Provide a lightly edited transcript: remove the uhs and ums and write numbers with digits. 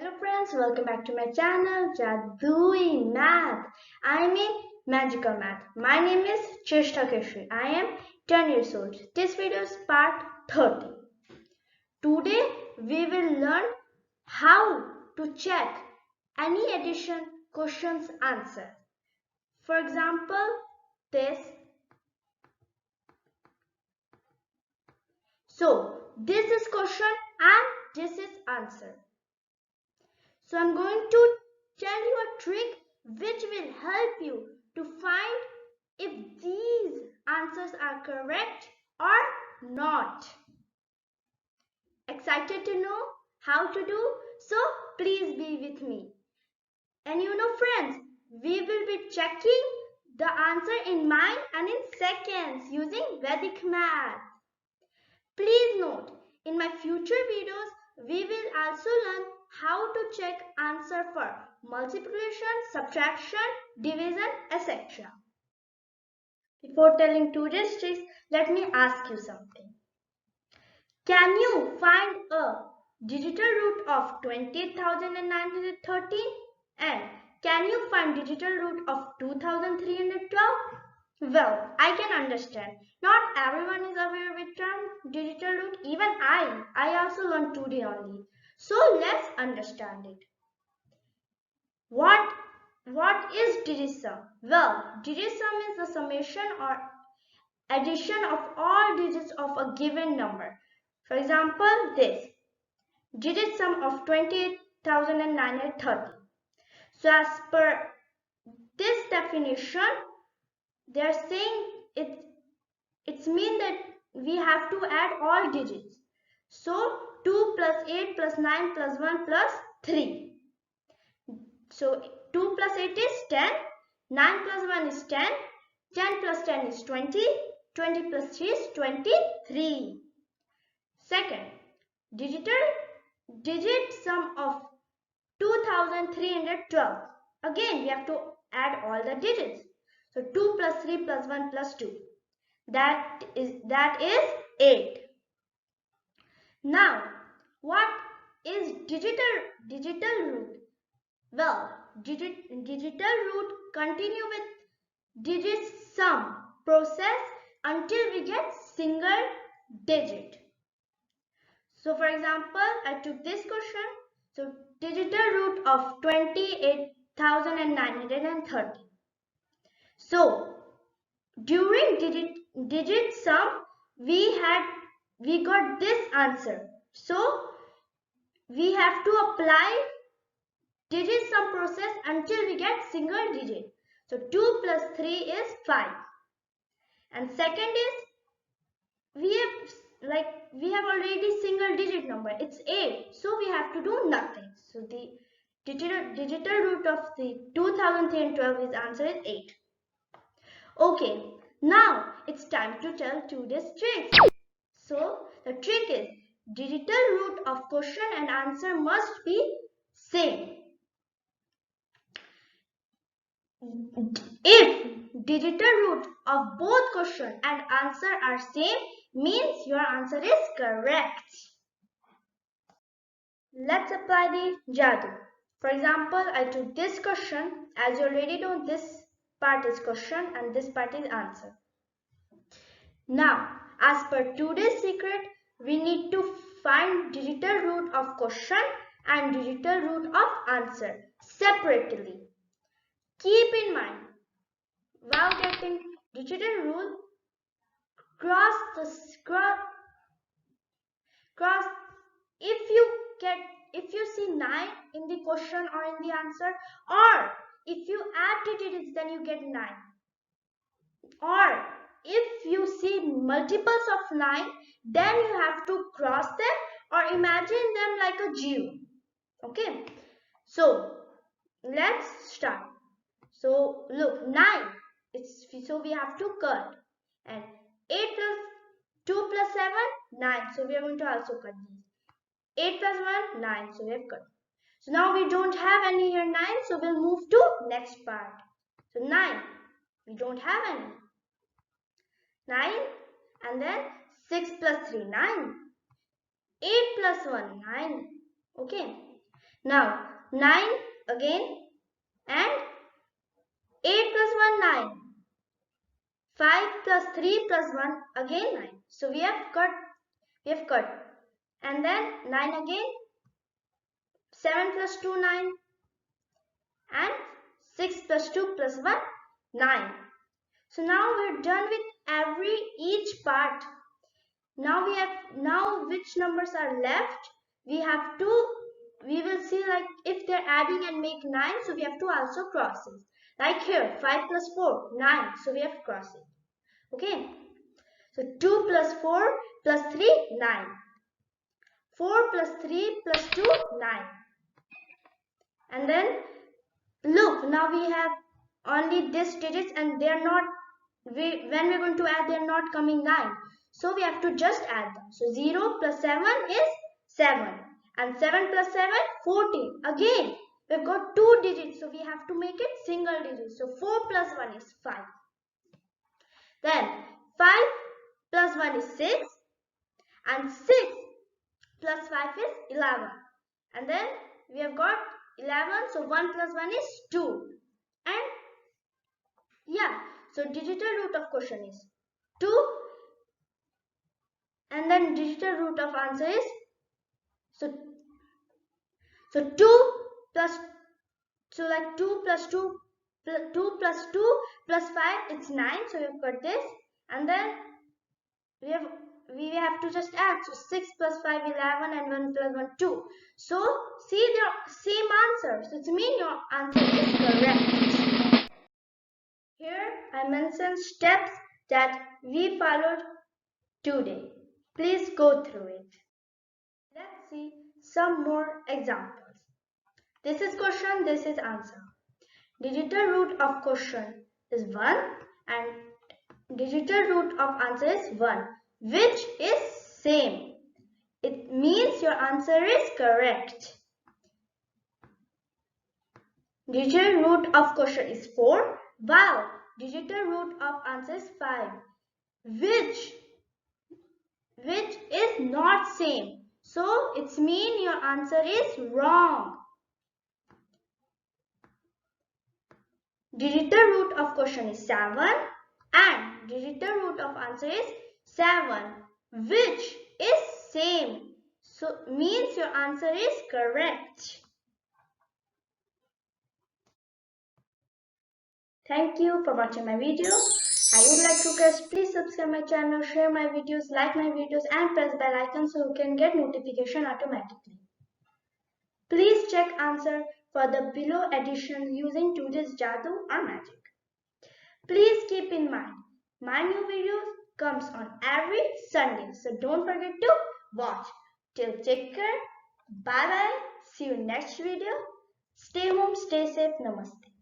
Hello friends, welcome back to my channel Jadooi Math. I am in Magical Math. My name is Cheshta Keshri. I am 10 years old. This video is part 30. Today we will learn how to check any addition question's answer. For example, this. So this is question and this is answer. So I'm going to tell you a trick which will help you to find if these answers are correct or not. Excited to know how to do? So please be with me. And friends, we will be checking the answer in mind and in seconds using Vedic Maths. Please note, in my future videos, we will also learn how to check answer for multiplication, subtraction, division, etc. Before telling today's tricks, let me ask you something. Can you find a digital root of 28,913? And can you find digital root of 2,312? Well, I can understand. Not everyone is aware with term digital root. Even I also learned 2D only. So let's understand it. What is digit sum? Well, digit sum is the summation or addition of all digits of a given number. For example, this digit sum of 28,930. So as per this definition, they are saying it's mean that we have to add all digits. So 2 plus 8 plus 9 plus 1 plus 3. So 2 plus 8 is 10, 9 plus 1 is 10, 10 plus 10 is 20, 20 plus 3 is 23. Second, digit sum of 2,312. Again, we have to add all the digits. So 2 plus 3 plus 1 plus 2. That is 8. Now, what is digital root? Well, digital root continue with digit sum process until we get single digit. So for example, I took this question. So digital root of 28,930. So during digit sum, we got this answer. So we have to apply digit sum process until we get single digit. So 2 plus 3 is 5. And second is we have already single digit number. It's 8. So we have to do nothing. So the digital root of the 2,312 is answer is 8. Okay, now it's time to tell today's trick. So the trick is digital root of question and answer must be same. If digital root of both question and answer are same, means your answer is correct. Let's apply the Jadoo. For example, I took this question. As you already know, this part is question and this part is answer. Now, as per today's secret, we need to find digital root of question and digital root of answer separately. Keep in mind, while getting digital root, cross if you see 9 in the question or in the answer, or if you add the digits then you get 9, or if you see multiples of 9 then you have to cross them or imagine them like a geo. Okay, so let's start. So look, 9, so we have to cut, and 8 plus 2 plus 7, 9, so we are going to also cut these. 8 plus 1, 9, so we have cut. So now we don't have any here 9, so we'll move to next part. So 9, we don't have any. 9, and then 6 plus 3, 9. 8 plus 1, 9. Okay. Now 9 again, and 8 plus 1 9. 5 plus 3 plus 1 again 9. So we have cut. And then 9 again. 7 plus 2 9. And 6 plus 2 plus 1 9. So now we're done with each part. Now which numbers are left? We will see, like, if they're adding and make 9, so we have to also cross it. Like here, 5 plus 4, 9, so we have to cross it. Okay, so 2 plus 4 plus 3, 9. 4 plus 3 plus 2, 9. And then look, now we have only these digits, and they're not, when we're going to add, they're not coming 9. So we have to just add them. So 0 plus 7 is 7. And 7 plus 7, 14. Again, we've got 2 digits, so we have to make it single digits. So 4 plus 1 is 5. Then 5 plus 1 is 6. And 6 plus 5 is 11. And then we have got 11, so 1 plus 1 is 2. And yeah, so digital root of question is 2. And then digital root of answer is, so 2 plus, so like 2 plus 2 plus 2 plus 5, it's 9. So we've got this, and then we have to just add. So 6 plus 5, 11, and 1 plus 1, 2. So see, they're same answer. So it means your answer is correct. Here I mentioned steps that we followed today. Please go through it. Let's see some more examples. This is question, this is answer. Digital root of question is 1 and digital root of answer is 1, which is same. It means your answer is correct. Digital root of question is 4. Wow, digital root of answer is 5, which is not same. So it's mean your answer is wrong. Digital root of question is 7 and digital root of answer is 7, which is same. So means your answer is correct. Thank you for watching my video. I would like to request, please subscribe my channel, share my videos, like my videos, and press bell icon so you can get notification automatically. Please check answer for the below addition using today's Jadoo or magic. Please keep in mind, my new videos comes on every Sunday, so don't forget to watch. Till take care, bye bye, see you next video. Stay home, stay safe, namaste.